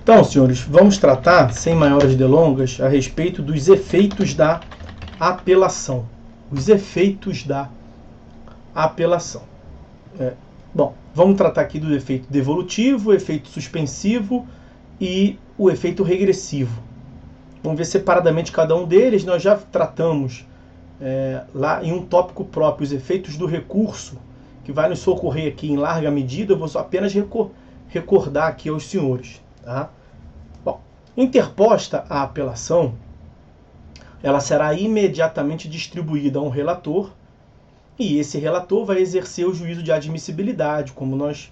Então, senhores, vamos tratar, sem maiores delongas, a respeito dos efeitos da apelação. Os efeitos da apelação. Bom, vamos tratar aqui do efeito devolutivo, o efeito suspensivo e o efeito regressivo. Vamos ver separadamente cada um deles. Nós já tratamos lá em um tópico próprio os efeitos do recurso, que vai nos socorrer aqui em larga medida. Eu vou só apenas recordar aqui aos senhores. Tá? Bom, interposta a apelação, ela será imediatamente distribuída a um relator, e esse relator vai exercer o juízo de admissibilidade, como nós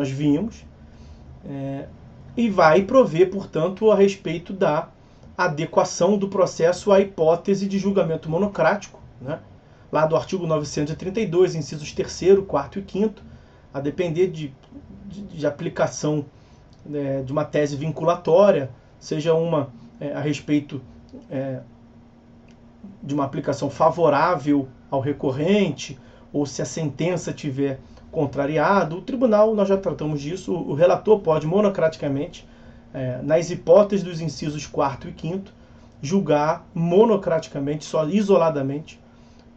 vimos, e vai prover, portanto, a respeito da adequação do processo à hipótese de julgamento monocrático, né? Lá do artigo 932, incisos 3º, 4º e 5º, a depender de aplicação de uma tese vinculatória, seja uma a respeito de uma aplicação favorável ao recorrente, ou se a sentença tiver contrariado, o tribunal, nós já tratamos disso, o relator pode monocraticamente, nas hipóteses dos incisos 4º e 5º, julgar monocraticamente, só isoladamente,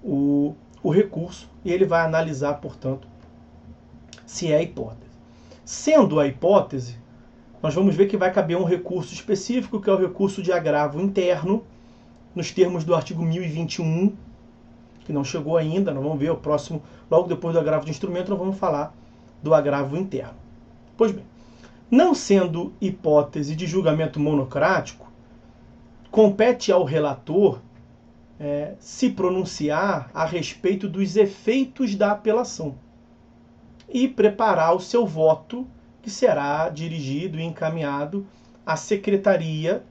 o recurso, e ele vai analisar, portanto, se é a hipótese. Sendo a hipótese, nós vamos ver que vai caber um recurso específico, que é o recurso de agravo interno, nos termos do artigo 1021, que não chegou ainda, nós vamos ver o próximo, logo depois do agravo de instrumento, nós vamos falar do agravo interno. Pois bem, não sendo hipótese de julgamento monocrático, compete ao relator se pronunciar a respeito dos efeitos da apelação e preparar o seu voto, que será dirigido e encaminhado à secretaria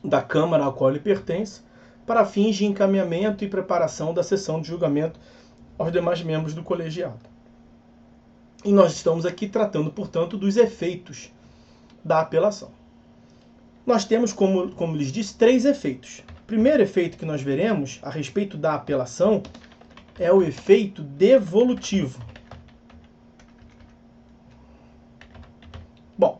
da Câmara a qual ele pertence, para fins de encaminhamento e preparação da sessão de julgamento aos demais membros do colegiado. E nós estamos aqui tratando, portanto, dos efeitos da apelação. Nós temos, como lhes disse, 3 efeitos. O primeiro efeito que nós veremos a respeito da apelação é o efeito devolutivo. Bom,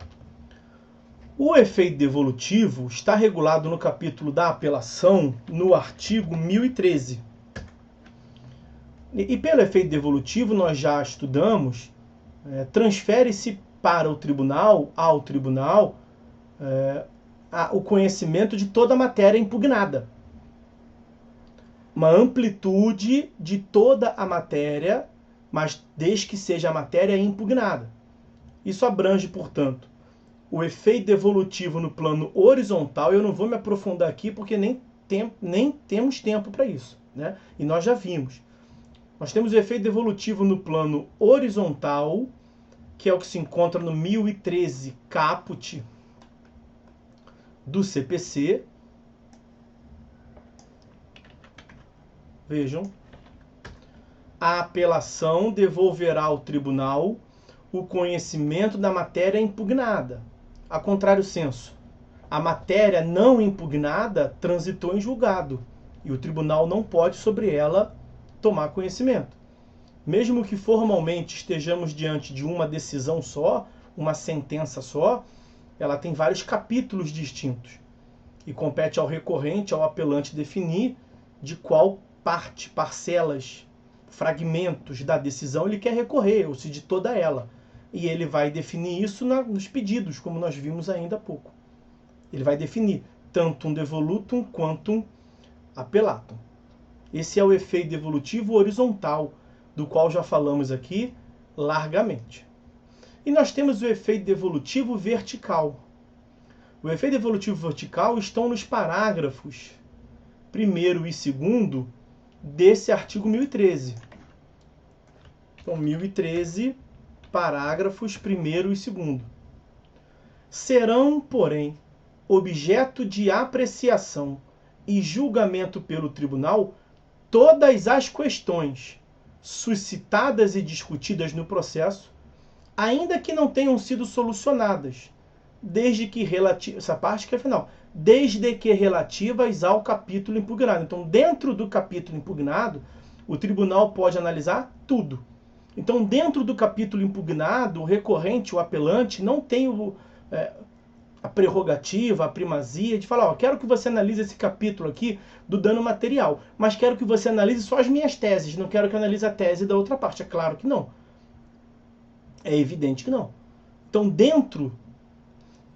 o efeito devolutivo está regulado no capítulo da apelação, no artigo 1013. E pelo efeito devolutivo, nós já estudamos, transfere-se para o tribunal, ao tribunal, o conhecimento de toda a matéria impugnada. Uma amplitude de toda a matéria, mas desde que seja a matéria impugnada. Isso abrange, portanto, o efeito devolutivo no plano horizontal. Eu não vou me aprofundar aqui porque nem temos tempo para isso, né? E nós já vimos. Nós temos o efeito devolutivo no plano horizontal, que é o que se encontra no 1013 caput do CPC. Vejam. A apelação devolverá ao tribunal o conhecimento da matéria impugnada. A contrário senso, a matéria não impugnada transitou em julgado e o tribunal não pode sobre ela tomar conhecimento. Mesmo que formalmente estejamos diante de uma decisão só, uma sentença só, ela tem vários capítulos distintos e compete ao recorrente, ao apelante definir de qual parte, parcelas, fragmentos da decisão ele quer recorrer, ou se de toda ela. E ele vai definir isso nos pedidos, como nós vimos ainda há pouco. Ele vai definir tantum devolutum quantum appellatum. Esse é o efeito devolutivo horizontal, do qual já falamos aqui largamente. E nós temos o efeito devolutivo vertical. O efeito devolutivo vertical estão nos parágrafos 1º e 2º desse artigo 1013. Então, 1013... parágrafos 1º e 2º. Serão, porém, objeto de apreciação e julgamento pelo tribunal todas as questões suscitadas e discutidas no processo, ainda que não tenham sido solucionadas, desde que essa parte que é final, desde que relativas ao capítulo impugnado. Então, dentro do capítulo impugnado, o tribunal pode analisar tudo. Então, dentro do capítulo impugnado, o recorrente, o apelante, não tem a prerrogativa, a primazia de falar, ó, quero que você analise esse capítulo aqui do dano material, mas quero que você analise só as minhas teses, não quero que analise a tese da outra parte. É claro que não. É evidente que não. Então, dentro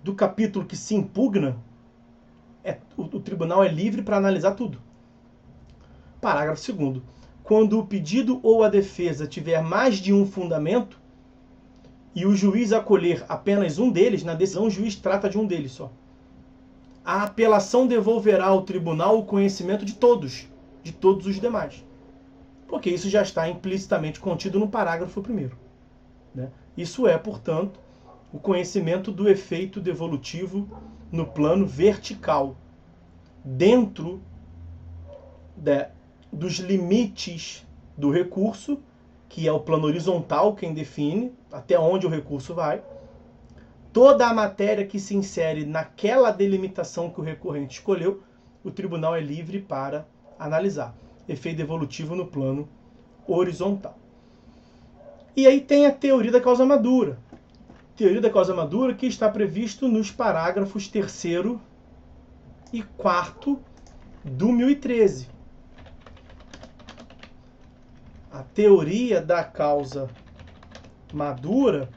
do capítulo que se impugna, o tribunal é livre para analisar tudo. Parágrafo 2º. Quando o pedido ou a defesa tiver mais de um fundamento e o juiz acolher apenas um deles, na decisão o juiz trata de um deles só. A apelação devolverá ao tribunal o conhecimento de todos os demais. Porque isso já está implicitamente contido no parágrafo 1º. Né? Isso é, portanto, o conhecimento do efeito devolutivo no plano vertical, dentro dos limites do recurso, que é o plano horizontal quem define até onde o recurso vai. Toda a matéria que se insere naquela delimitação que o recorrente escolheu, o tribunal é livre para analisar. Efeito devolutivo no plano horizontal. E aí tem a teoria da causa madura. Teoria da causa madura que está previsto nos parágrafos 3º e 4º do 1013. A teoria da causa madura,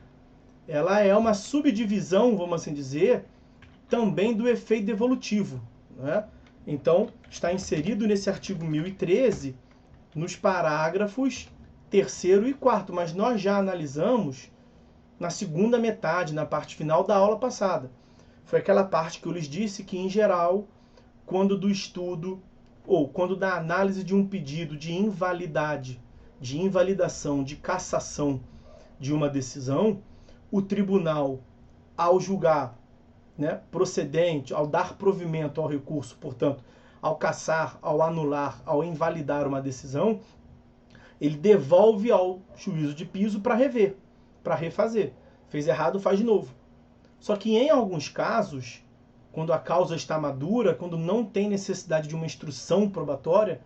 ela é uma subdivisão, vamos assim dizer, também do efeito devolutivo. Né? Então, está inserido nesse artigo 1013, nos parágrafos 3º e 4º, mas nós já analisamos na segunda metade, na parte final da aula passada. Foi aquela parte que eu lhes disse que, em geral, quando do estudo ou quando da análise de um pedido de invalidade, de invalidação, de cassação de uma decisão, o tribunal, ao julgar, né, procedente, ao dar provimento ao recurso, portanto, ao cassar, ao anular, ao invalidar uma decisão, ele devolve ao juízo de piso para rever, para refazer. Fez errado, faz de novo. Só que em alguns casos, quando a causa está madura, quando não tem necessidade de uma instrução probatória,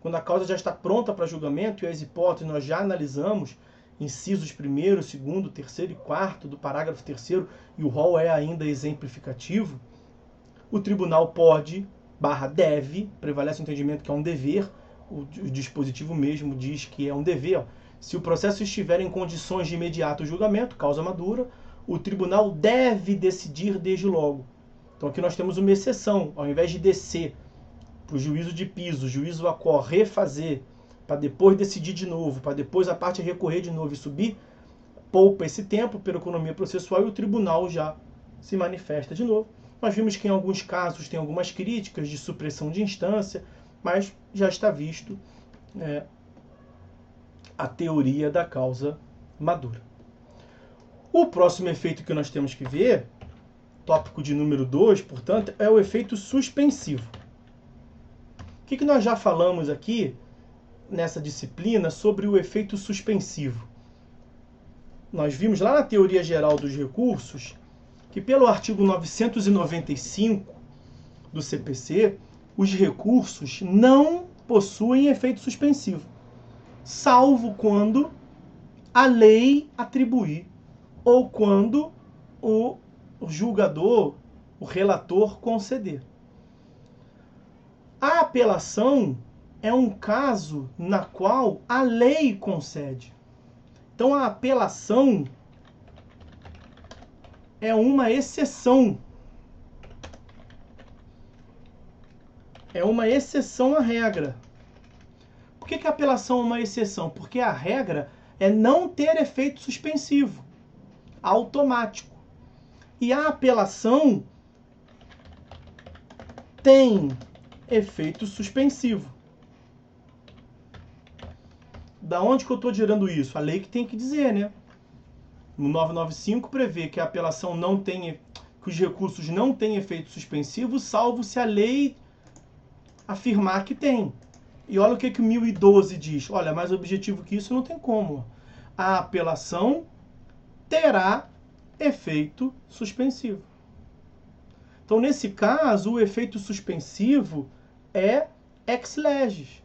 quando a causa já está pronta para julgamento e as hipóteses nós já analisamos, incisos 1º, 2º, 3º e 4º do parágrafo 3º, e o rol é ainda exemplificativo, o tribunal pode, deve, prevalece o entendimento que é um dever, o dispositivo mesmo diz que é um dever. Ó. Se o processo estiver em condições de imediato julgamento, causa madura, o tribunal deve decidir desde logo. Então aqui nós temos uma exceção, ao invés de descer para o juízo de piso, o juízo acor refazer, para depois decidir de novo, para depois a parte recorrer de novo e subir, poupa esse tempo pela economia processual e o tribunal já se manifesta de novo. Nós vimos que em alguns casos tem algumas críticas de supressão de instância, mas já está visto a teoria da causa madura. O próximo efeito que nós temos que ver, tópico de número 2, portanto, é o efeito suspensivo. O que nós já falamos aqui nessa disciplina sobre o efeito suspensivo? Nós vimos lá na teoria geral dos recursos que pelo artigo 995 do CPC, os recursos não possuem efeito suspensivo, salvo quando a lei atribuir ou quando o julgador, o relator conceder. A apelação é um caso na qual a lei concede. Então a apelação é uma exceção. É uma exceção à regra. Por que a apelação é uma exceção? Porque a regra é não ter efeito suspensivo, automático. E a apelação tem efeito suspensivo. Da onde que eu estou tirando isso? A lei que tem que dizer, né? No 995 prevê que a apelação não tem, que os recursos não têm efeito suspensivo, salvo se a lei afirmar que tem. E olha o que o 1012 diz. Olha, mais objetivo que isso não tem como. A apelação terá efeito suspensivo. Então, nesse caso, o efeito suspensivo é ex legis.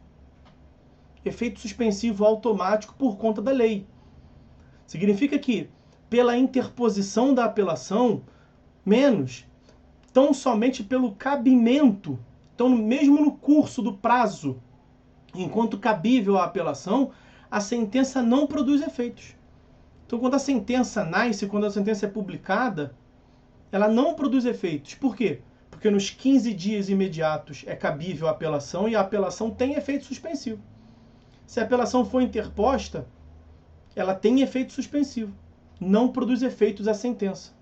Efeito suspensivo automático por conta da lei. Significa que, pela interposição da apelação, menos tão somente pelo cabimento. Então, mesmo no curso do prazo, enquanto cabível a apelação, a sentença não produz efeitos. Então, quando a sentença nasce, quando a sentença é publicada, ela não produz efeitos. Por quê? Porque nos 15 dias imediatos é cabível a apelação e a apelação tem efeito suspensivo. Se a apelação for interposta, ela tem efeito suspensivo. Não produz efeitos a sentença.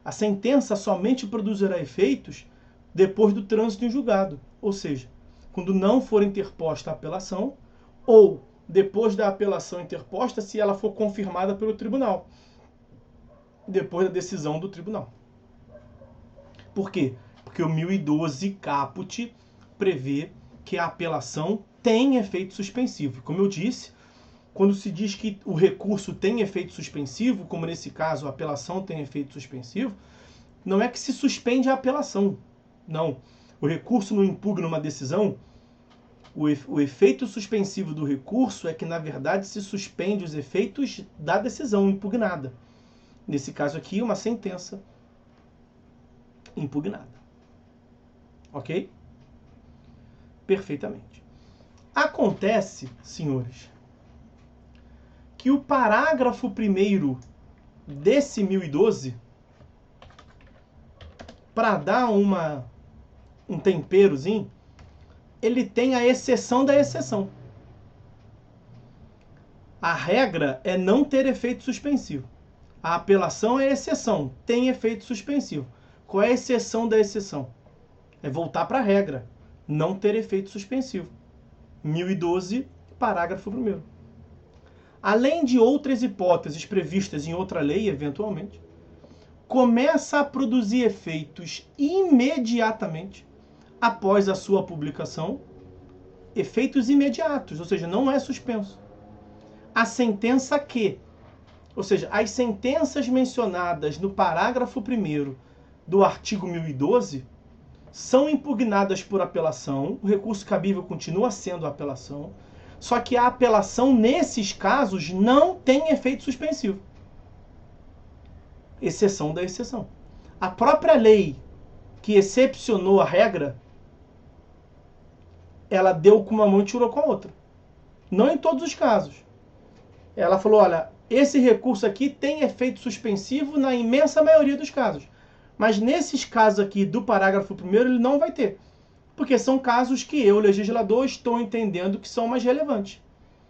A sentença somente produzirá efeitos depois do trânsito em julgado. Ou seja, quando não for interposta a apelação ou depois da apelação interposta, se ela for confirmada pelo tribunal, depois da decisão do tribunal. Por quê? Porque o 1012 caput prevê que a apelação tem efeito suspensivo. Como eu disse, quando se diz que o recurso tem efeito suspensivo, como nesse caso a apelação tem efeito suspensivo, não é que se suspende a apelação. Não. O recurso não impugna uma decisão. O efeito suspensivo do recurso é que, na verdade, se suspende os efeitos da decisão impugnada. Nesse caso aqui, uma sentença impugnada. Ok? Perfeitamente. Acontece, senhores, que o parágrafo 1º desse 1012, para dar um temperozinho, ele tem a exceção da exceção. A regra é não ter efeito suspensivo. A apelação é exceção, tem efeito suspensivo. Qual é a exceção da exceção? É voltar para a regra, não ter efeito suspensivo. 1012, parágrafo 1º. Além de outras hipóteses previstas em outra lei, eventualmente, começa a produzir efeitos imediatamente após a sua publicação, efeitos imediatos, ou seja, não é suspenso. A sentença que, ou seja, as sentenças mencionadas no parágrafo 1º do artigo 1012 são impugnadas por apelação, o recurso cabível continua sendo a apelação, só que a apelação, nesses casos, não tem efeito suspensivo. Exceção da exceção. A própria lei que excepcionou a regra, ela deu com uma mão e tirou com a outra. Não em todos os casos. Ela falou, olha, esse recurso aqui tem efeito suspensivo na imensa maioria dos casos. Mas nesses casos aqui do parágrafo 1º, ele não vai ter. Porque são casos que eu, legislador, estou entendendo que são mais relevantes.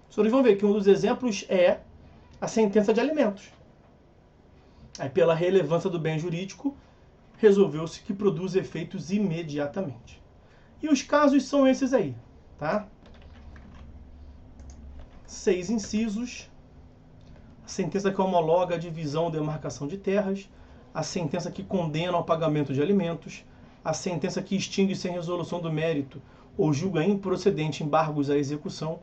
Os senhores vão ver que um dos exemplos é a sentença de alimentos. Aí, pela relevância do bem jurídico, resolveu-se que produz efeitos imediatamente. E os casos são esses aí, tá? 6 incisos. A sentença que homologa a divisão ou demarcação de terras. A sentença que condena ao pagamento de alimentos. A sentença que extingue sem resolução do mérito ou julga improcedente embargos à execução,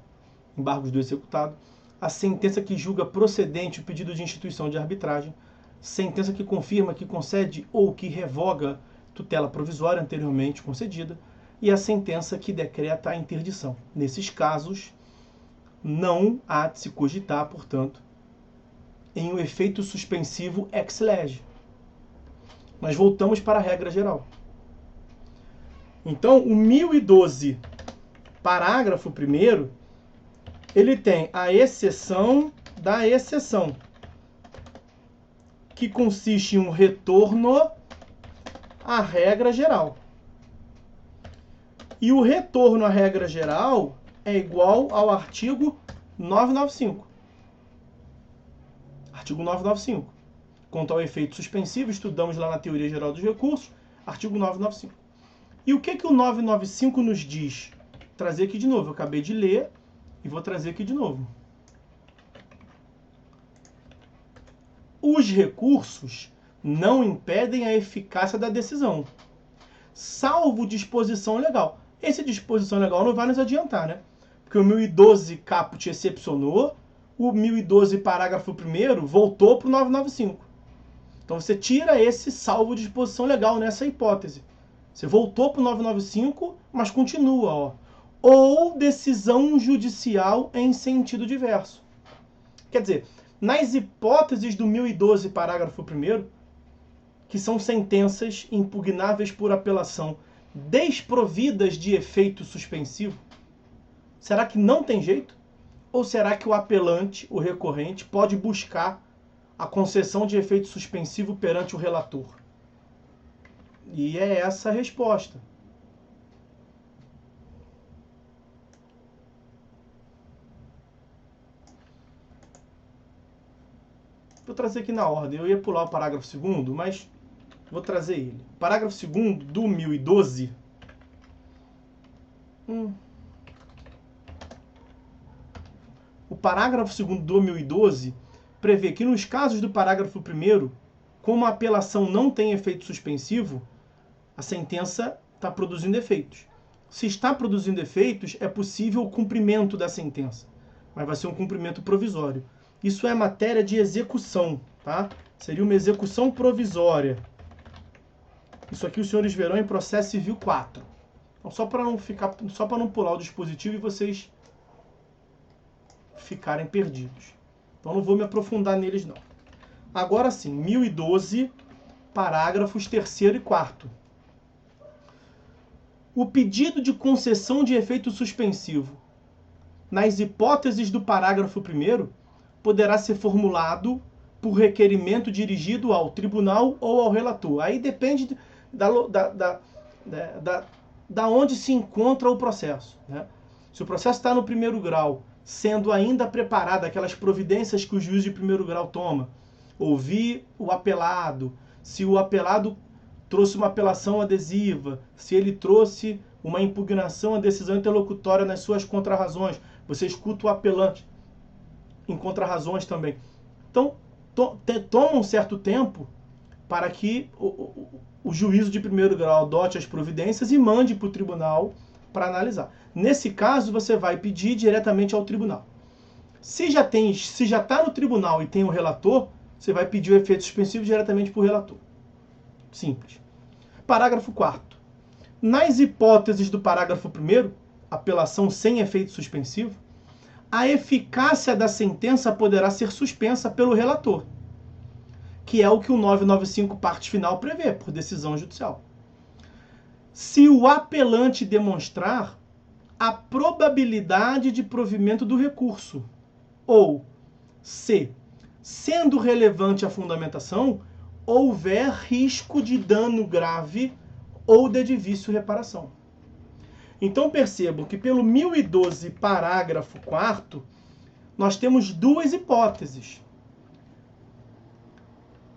embargos do executado. A sentença que julga procedente o pedido de instituição de arbitragem. Sentença que confirma, que concede ou que revoga tutela provisória anteriormente concedida. E a sentença que decreta a interdição. Nesses casos, não há de se cogitar, portanto, em um efeito suspensivo ex lege. Nós voltamos para a regra geral. Então, o 1012, parágrafo 1º, ele tem a exceção da exceção, que consiste em um retorno à regra geral. E o retorno à regra geral é igual ao artigo 995. Artigo 995. Quanto ao efeito suspensivo, estudamos lá na Teoria Geral dos Recursos, artigo 995. E o que o 995 nos diz? Vou trazer aqui de novo. Eu acabei de ler e vou trazer aqui de novo. Os recursos não impedem a eficácia da decisão, salvo disposição legal. Essa disposição legal não vai nos adiantar, né? Porque o 1012 caput excepcionou, o 1012 parágrafo 1º voltou para o 995. Então você tira esse salvo disposição legal nessa hipótese. Você voltou para o 995, mas continua, ó. Ou decisão judicial em sentido diverso. Quer dizer, nas hipóteses do 1012 parágrafo 1º, que são sentenças impugnáveis por apelação, desprovidas de efeito suspensivo? Será que não tem jeito? Ou será que o apelante, o recorrente, pode buscar a concessão de efeito suspensivo perante o relator? E é essa a resposta. Vou trazer aqui na ordem. Eu ia pular o parágrafo 2º, mas vou trazer ele. Parágrafo 2º do 1012. O parágrafo 2º do 1012 prevê que nos casos do parágrafo 1º, como a apelação não tem efeito suspensivo, a sentença está produzindo efeitos. Se está produzindo efeitos, é possível o cumprimento da sentença, mas vai ser um cumprimento provisório. Isso é matéria de execução, tá? Seria uma execução provisória. Isso aqui os senhores verão em processo civil 4. Então, só para não pular o dispositivo e vocês ficarem perdidos. Então não vou me aprofundar neles não. Agora sim, 1012, parágrafos 3º e 4º. O pedido de concessão de efeito suspensivo, nas hipóteses do parágrafo 1º, poderá ser formulado por requerimento dirigido ao tribunal ou ao relator. Aí depende da onde se encontra o processo, né? Se o processo está no 1º grau, sendo ainda preparada aquelas providências que o juiz de 1º grau toma, ouvir o apelado, se o apelado trouxe uma apelação adesiva, se ele trouxe uma impugnação à decisão interlocutória nas suas contrarrazões, você escuta o apelante em contrarrazões também. Então, toma um certo tempo para que o juízo de 1º grau adote as providências e mande para o tribunal para analisar. Nesse caso, você vai pedir diretamente ao tribunal. Se já está no tribunal e tem o relator, você vai pedir o efeito suspensivo diretamente para o relator. Simples. Parágrafo 4º. Nas hipóteses do parágrafo 1º, apelação sem efeito suspensivo, a eficácia da sentença poderá ser suspensa pelo relator, que é o que o 995 parte final prevê, por decisão judicial. Se o apelante demonstrar a probabilidade de provimento do recurso, ou se, sendo relevante a fundamentação, houver risco de dano grave ou de vício reparação. Então percebam que pelo 1012, parágrafo 4º, nós temos duas hipóteses.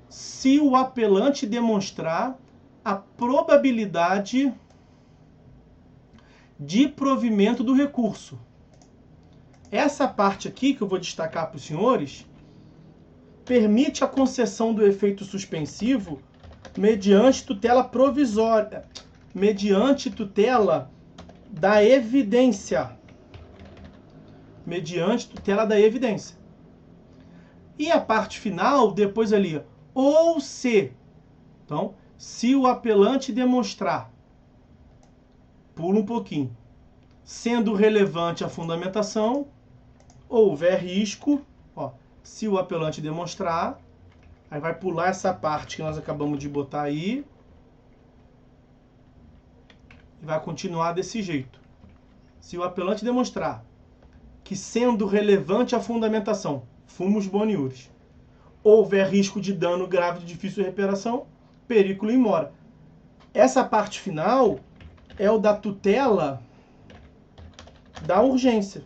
Se o apelante demonstrar a probabilidade de provimento do recurso. Essa parte aqui, que eu vou destacar para os senhores, permite a concessão do efeito suspensivo mediante tutela provisória, mediante tutela da evidência. Mediante tutela da evidência. E a parte final, depois ali, ou se. Então, se o apelante demonstrar, pula um pouquinho, sendo relevante a fundamentação, houver risco, ó, se o apelante demonstrar, aí vai pular essa parte que nós acabamos de botar aí, e vai continuar desse jeito. Se o apelante demonstrar que, sendo relevante a fundamentação, fumus boni iuris, houver risco de dano grave de difícil reparação, periculo in mora. Essa parte final é o da tutela da urgência.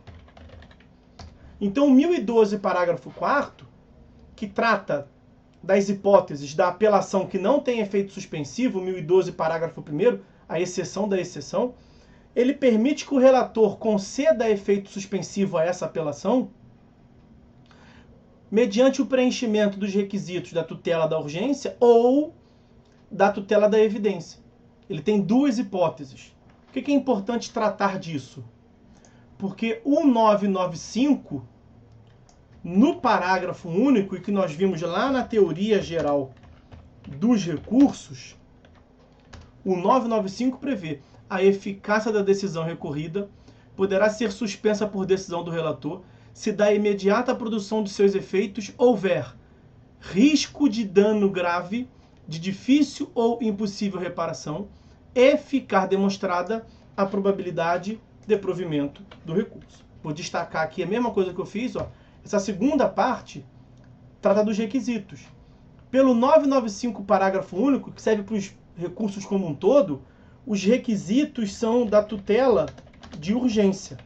Então, 1012, parágrafo 4º, que trata das hipóteses da apelação que não tem efeito suspensivo, 1012, parágrafo 1º, a exceção da exceção, ele permite que o relator conceda efeito suspensivo a essa apelação mediante o preenchimento dos requisitos da tutela da urgência ou da tutela da evidência. Ele tem duas hipóteses. Por que é importante tratar disso? Porque o 995, no parágrafo único, e que nós vimos lá na teoria geral dos recursos, o 995 prevê a eficácia da decisão recorrida poderá ser suspensa por decisão do relator se da imediata produção de seus efeitos houver risco de dano grave de difícil ou impossível reparação e ficar demonstrada a probabilidade de provimento do recurso. Vou destacar aqui a mesma coisa que eu fiz, ó. Essa segunda parte trata dos requisitos. Pelo 995, parágrafo único, que serve para os recursos como um todo, os requisitos são da tutela de urgência.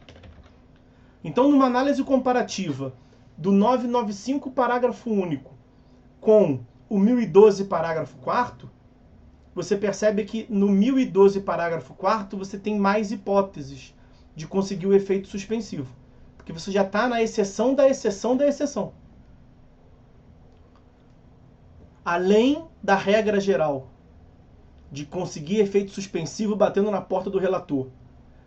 Então, numa análise comparativa do 995, parágrafo único, com o 1012, parágrafo 4º, você percebe que no 1012, parágrafo 4º, você tem mais hipóteses de conseguir o efeito suspensivo. Porque você já está na exceção da exceção da exceção. Além da regra geral de conseguir efeito suspensivo batendo na porta do relator,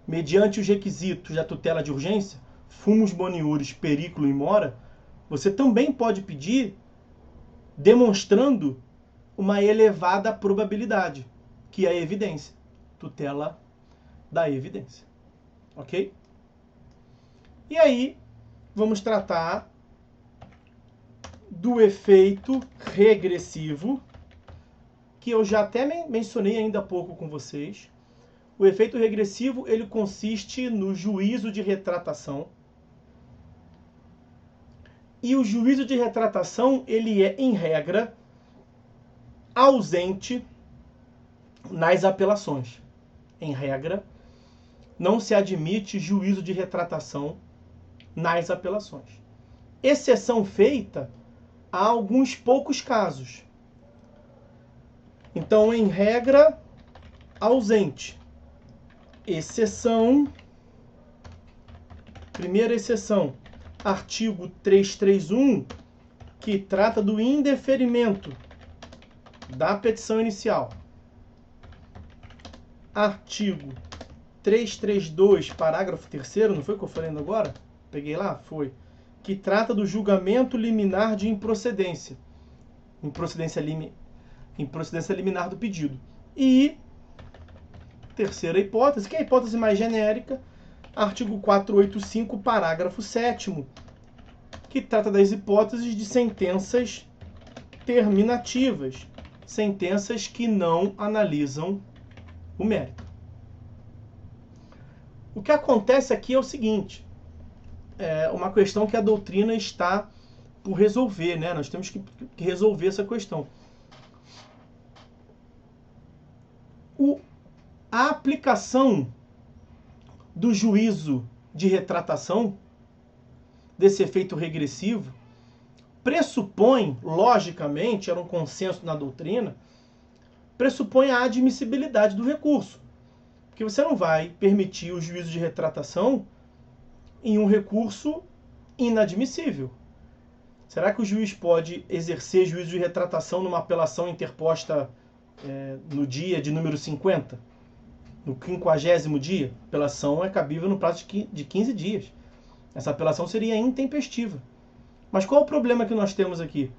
mediante os requisitos da tutela de urgência, fumus boniuris, periculo e mora, você também pode pedir demonstrando uma elevada probabilidade, que é a evidência, tutela da evidência. Ok? E aí, vamos tratar do efeito regressivo, que eu já até mencionei ainda há pouco com vocês. O efeito regressivo, ele consiste no juízo de retratação. E o juízo de retratação, ele é, em regra, ausente nas apelações. Em regra, não se admite juízo de retratação nas apelações. Exceção feita a alguns poucos casos. Então, em regra, ausente. Exceção. Primeira exceção, artigo 331, que trata do indeferimento da petição inicial. Artigo 332, parágrafo 3º, não foi o que eu falei agora? Peguei lá? Foi. Que trata do julgamento liminar de improcedência. Improcedência liminar do pedido. E terceira hipótese, que é a hipótese mais genérica, artigo 485, parágrafo 7º, que trata das hipóteses de sentenças terminativas, sentenças que não analisam o mérito. O que acontece aqui é o seguinte, é uma questão que a doutrina está por resolver, né? Nós temos que resolver essa questão. A aplicação do juízo de retratação, desse efeito regressivo, pressupõe, logicamente, era um consenso na doutrina, pressupõe a admissibilidade do recurso. Porque você não vai permitir o juízo de retratação em um recurso inadmissível. Será que o juiz pode exercer juízo de retratação numa apelação interposta no dia de número 50? No 50º dia? A apelação é cabível no prazo de 15 dias. Essa apelação seria intempestiva. Mas qual é o problema que nós temos aqui?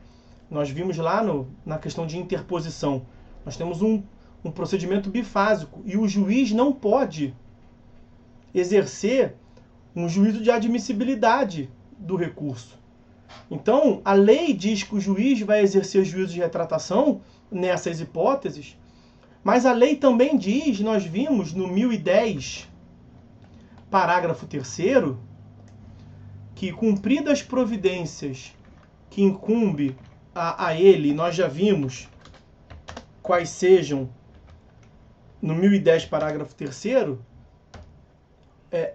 Nós vimos lá na questão de interposição. Nós temos um procedimento bifásico e o juiz não pode exercer um juízo de admissibilidade do recurso. Então, a lei diz que o juiz vai exercer juízo de retratação nessas hipóteses, mas a lei também diz, nós vimos no 1010, parágrafo 3º, que cumpridas providências que incumbe a ele, nós já vimos quais sejam no 1010, parágrafo 3º,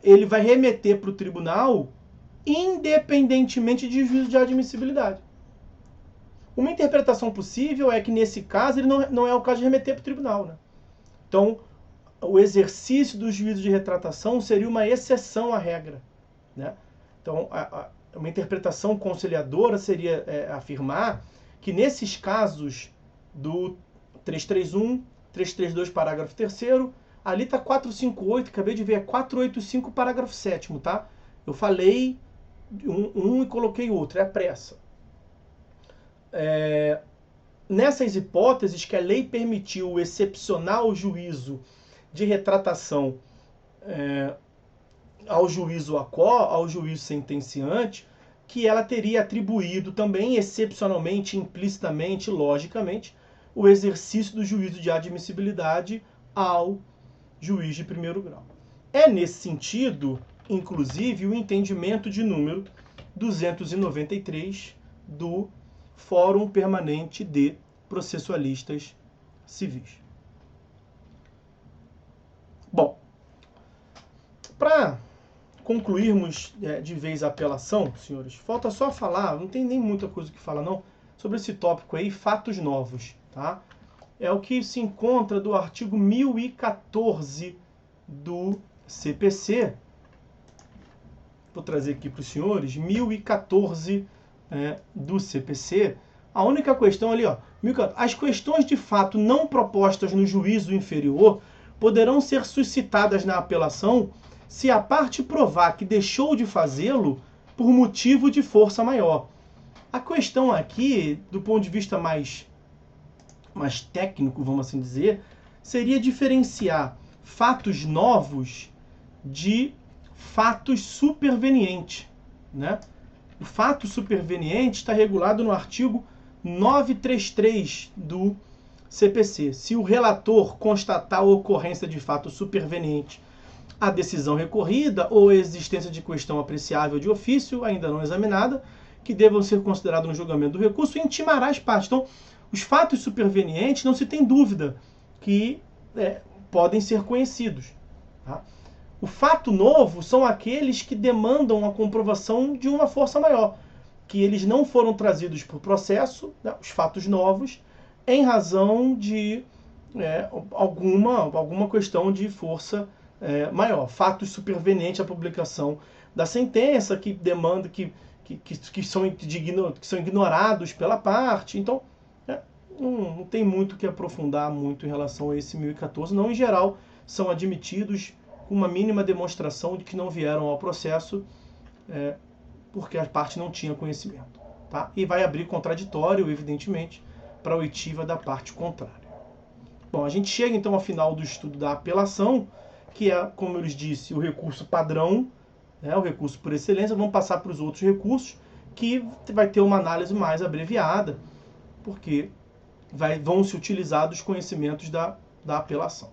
ele vai remeter para o tribunal independentemente de juízo de admissibilidade. Uma interpretação possível é que, nesse caso, ele não é o caso de remeter para o tribunal, né? Então, o exercício do juízo de retratação seria uma exceção à regra, né? Então, uma interpretação conciliadora seria afirmar que, nesses casos do 331, 332, parágrafo 3º, ali está 458, acabei de ver, é 485, parágrafo 7º, tá? Eu falei um e coloquei outro, é a pressa. Nessas hipóteses que a lei permitiu o excepcional juízo de retratação ao juízo aquó, ao juízo sentenciante, que ela teria atribuído também, excepcionalmente, implicitamente, logicamente, o exercício do juízo de admissibilidade ao juiz de primeiro grau. É nesse sentido, inclusive, o entendimento de número 293 do Fórum Permanente de Processualistas Civis. Bom, para concluirmos de vez a apelação, senhores, falta só falar, não tem nem muita coisa que falar não, sobre esse tópico aí, fatos novos, tá? É o que se encontra do artigo 1014 do CPC. Vou trazer aqui para os senhores, 1014 do CPC. A única questão ali, ó, as questões de fato não propostas no juízo inferior poderão ser suscitadas na apelação se a parte provar que deixou de fazê-lo por motivo de força maior. A questão aqui, do ponto de vista mais técnico, vamos assim dizer, seria diferenciar fatos novos de fatos supervenientes, né? O fato superveniente está regulado no artigo 933 do CPC. Se o relator constatar a ocorrência de fato superveniente, a decisão recorrida ou a existência de questão apreciável de ofício, ainda não examinada, que devam ser considerados no julgamento do recurso, intimará as partes. Então, os fatos supervenientes, não se tem dúvida que podem ser conhecidos. Tá? O fato novo são aqueles que demandam a comprovação de uma força maior, que eles não foram trazidos por processo, né, os fatos novos, em razão de alguma questão de força maior. Fatos supervenientes à publicação da sentença, que demanda que são ignorados pela parte. Então, não tem muito que aprofundar muito em relação a esse 1014. Não, em geral, são admitidos com uma mínima demonstração de que não vieram ao processo porque a parte não tinha conhecimento. Tá? E vai abrir contraditório, evidentemente, para a oitiva da parte contrária. Bom, a gente chega então ao final do estudo da apelação, que é, como eu lhes disse, o recurso padrão, o recurso por excelência. Vamos passar para os outros recursos, que vai ter uma análise mais abreviada, porque vão se utilizar dos conhecimentos da apelação.